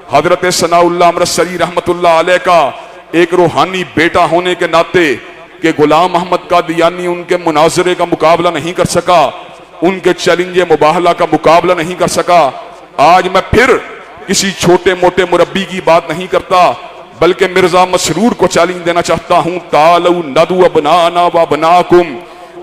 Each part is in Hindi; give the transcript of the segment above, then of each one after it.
हजरत सनाउल्लाह अमृतसरी रहमतुल्लाह अलैह का एक रूहानी बेटा होने के नाते कि गुलाम अहमद कादियानी उनके मुनाजरे का मुकाबला नहीं कर सका, उनके चैलेंज मुबाहला का मुकाबला नहीं कर सका। आज मैं फिर किसी छोटे मोटे मुरब्बी की बात नहीं करता, बल्कि मिर्जा मसरूर को चैलेंज देना चाहता हूं। तालू नदु अबनाना व बनाकुम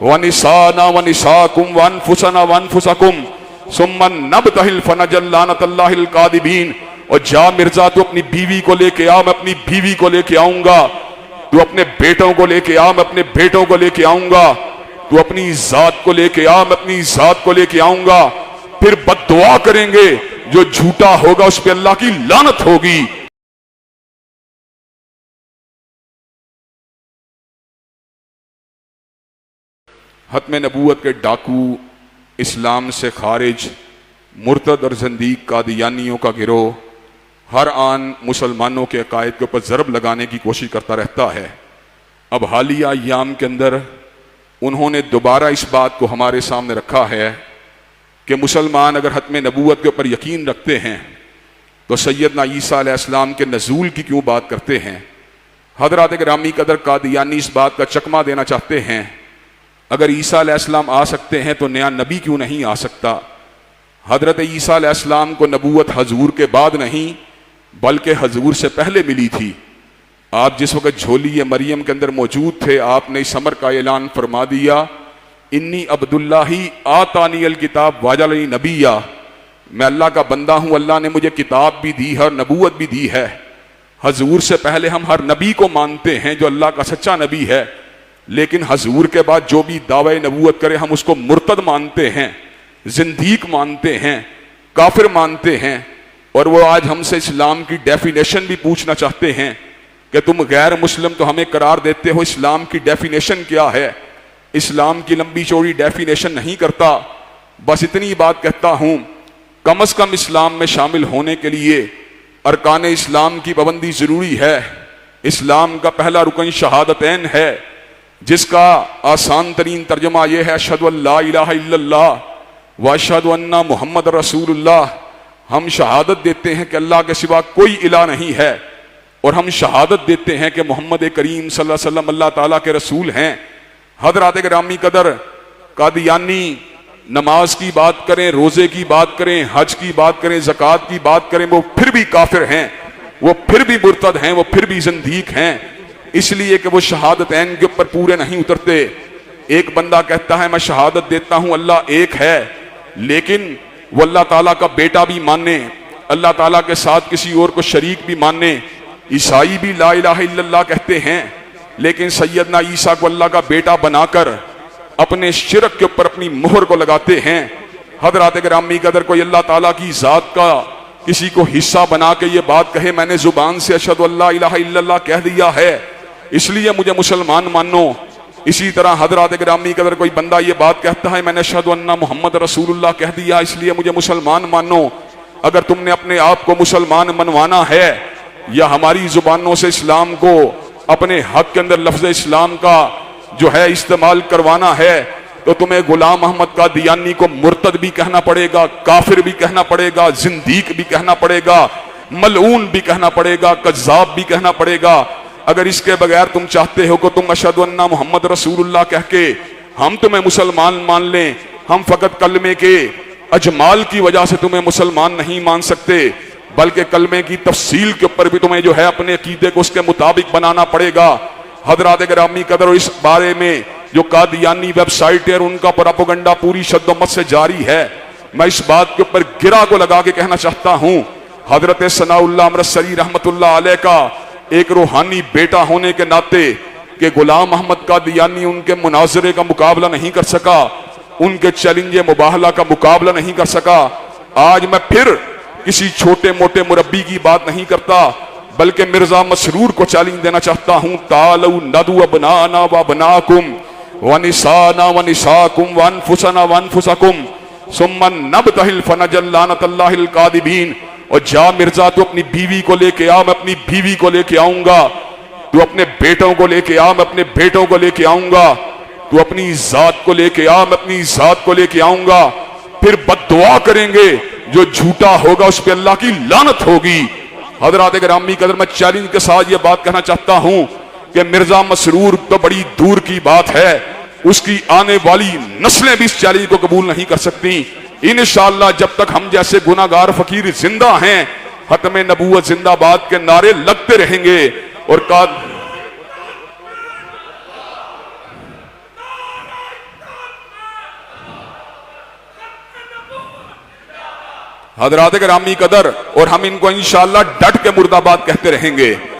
व निसाना व निसाकुम व अनफुसना व अनफुसकुम सुम्मन नबतहिल फनजल लानतल्लाहिल कादिबीन। और जा मिर्जा, तू अपनी बीवी को लेके आ, मैं अपनी बीवी को लेके आऊंगा। तू अपने बेटों को लेके आ, मैं अपने बेटों को लेके आऊंगा। तू अपनी जात को लेके आ, मैं अपनी जात को लेके आऊंगा। फिर बद्दुआ करेंगे, जो झूठा होगा उस पे अल्लाह की लानत होगी। खत्म नबूवत के डाकू, इस्लाम से खारिज, मुर्तद और ज़ंदीक कादियानियों का गिरोह हर आन मुसलमानों के अकायद के ऊपर ज़रब लगाने की कोशिश करता रहता है। अब हालिया अय्याम के अंदर उन्होंने दोबारा इस बात को हमारे सामने रखा है कि मुसलमान अगर खत्म नबूवत के ऊपर यकीन रखते हैं तो सैयदना ईसा अलैहिस्सलाम के नज़ूल की क्यों बात करते हैं। हज़रात गिरामी कदर कादियानी इस बात का चकमा देना चाहते हैं, अगर ईसा अलैहिस्सलाम आ सकते हैं तो नया नबी क्यों नहीं आ सकता। हज़रत ईसा अलैहिस्सलाम को नबूवत हजूर के बाद नहीं बल्कि हजूर से पहले मिली थी। आप जिस वक्त झोली मरियम के अंदर मौजूद थे, आपने इस अमर का ऐलान फरमा दिया, इन्नी अब्दुल्लाही आतानी अल किताब वाजलनी नबिया, मैं अल्लाह का बंदा हूँ, अल्लाह ने मुझे किताब भी दी है और नबूवत भी दी है। हजूर से पहले हम हर नबी को मानते हैं जो अल्लाह का सच्चा नबी है, लेकिन हजूर के बाद जो भी दावे नबूवत करे हम उसको मुर्तद मानते हैं, जिंदीक मानते हैं, काफिर मानते हैं। और वो आज हमसे इस्लाम की डेफिनेशन भी पूछना चाहते हैं कि तुम गैर मुस्लिम तो हमें करार देते हो, इस्लाम की डेफिनेशन क्या है। इस्लाम की लंबी चौड़ी डेफिनेशन नहीं करता, बस इतनी बात कहता हूं, कम से कम इस्लाम में शामिल होने के लिए अरकान इस्लाम की पाबंदी जरूरी है। इस्लाम का पहला रुकन शहादतैन है, जिसका आसान तरीन तर्जुमा यह है अशहदु अल्ला इलाहा इल्लल्लाह व अशहदु अन्ना मुहम्मद रसूलुल्लाह। हम शहादत देते हैं कि अल्लाह के सिवा कोई इला नहीं है, और हम शहादत देते हैं कि मोहम्मद करीम सल्लल्लाहु अलैहि वसल्लम अल्लाह ताला के रसूल हैं। हज़रात गिरामी कदर कादियानी नमाज की बात करें, रोजे की बात करें, हज की बात करें, ज़कात की बात करें, वो फिर भी काफिर हैं, वो फिर भी मुर्तद हैं, वो फिर भी ज़ंदीक हैं, इसलिए कि वो शहादतैन के ऊपर पूरे नहीं उतरते। एक बंदा कहता है मैं शहादत देता हूं अल्लाह एक है, लेकिन वो अल्लाह ताला का बेटा भी माने, अल्लाह ताला के साथ किसी और को शरीक भी माने। ईसाई भी ला इलाहा इल्लल्लाह कहते हैं, लेकिन सैयदना ईसा को अल्लाह का बेटा बनाकर अपने शिरक के ऊपर अपनी मोहर को लगाते हैं। हज़रात गिरामी कदर कोई अल्लाह ताला की जात का किसी को हिस्सा बना के ये बात कहे मैंने जुबान से अशहदु अल्ला इलाहा इल्लल्लाह कह दिया है इसलिए मुझे मुसलमान मानो। इसी तरह हज़रात गिरामी कदर कोई बंदा ये बात कहता है मैंने अशहदु अन्ना मुहम्मद रसूलुल्लाह कह दिया इसलिए मुझे मुसलमान मानो। अगर तुमने अपने आप को मुसलमान मनवाना है या हमारी जुबानों से इस्लाम को अपने हक के अंदर लफ्ज इस्लाम का जो है इस्तेमाल करवाना है तो तुम्हें गुलाम अहमद कादियानी को मुर्तद भी कहना पड़ेगा, काफिर भी कहना पड़ेगा, जिंदीक भी कहना पड़ेगा, मलऊन भी कहना पड़ेगा, कज्जाब भी कहना पड़ेगा। अगर इसके बगैर तुम चाहते हो कि तुम अशहदु अन्ना मुहम्मद रसूलुल्लाह कह के हम तुम्हें मुसलमान मान लें, हम फकत कलमे के अजमाल की वजह से तुम्हें मुसलमान नहीं मान सकते, बल्कि कलमे की तफसील के ऊपर भी तुम्हें जो है अपने अकीदे को उसके मुताबिक बनाना पड़ेगा। हज़रात गिरामी कदर इस बारे में जो कादियानी वेबसाइट है उनका प्रोपेगेंडा पूरी शद्दोमत से जारी है। मैं इस बात के ऊपर गिरा को लगा के कहना चाहता हूँ हजरत सनाउल्लाह अमृतसरी रहमतुल्लाह अलैह का एक रूहानी बेटा होने के नाते कि गुलाम अहमद कादियानी उनके मुनाजरे का मुकाबला नहीं कर सका, उनके चैलेंज मुबाहला का मुकाबला नहीं कर सका। आज मैं फिर किसी छोटे मोटे मुरब्बी की बात नहीं करता बल्कि मिर्जा मसरूर को चैलेंज देना चाहता हूं। तालू नदु अबनाना व बनाकुम व निसाना व निसाकुम व अनफुसना व अनफुसकुम सुम्मा नबतहिल फनजल लानतल्लाहिल कादिबीन। और जा मिर्जा तू अपनी बीवी को लेके आ, मैं अपनी बीवी को लेके आऊंगा। तू अपने बेटों को लेके आ, मैं अपने बेटों को लेके आऊंगा। तू अपनी जात को लेके आ, मैं अपनी जात को लेके आऊंगा। फिर बद्दुआ करेंगे, जो झूठा होगा उस पे अल्लाह की लानत होगी। हजरात गिरामी कदर, मैं चैलेंज के साथ ये बात कहना चाहता हूं कि मिर्जा मसरूर तो बड़ी दूर की बात है, उसकी आने वाली नस्लें भी इस चैलेंज को कबूल नहीं कर सकती। इंशाअल्लाह जब तक हम जैसे गुनाहगार फकीर जिंदा हैं, खत्म नबूवत जिंदाबाद के नारे लगते रहेंगे। और हजरात गिरामी कदर, और हम इनको इंशाअल्लाह डट के मुर्दाबाद कहते रहेंगे।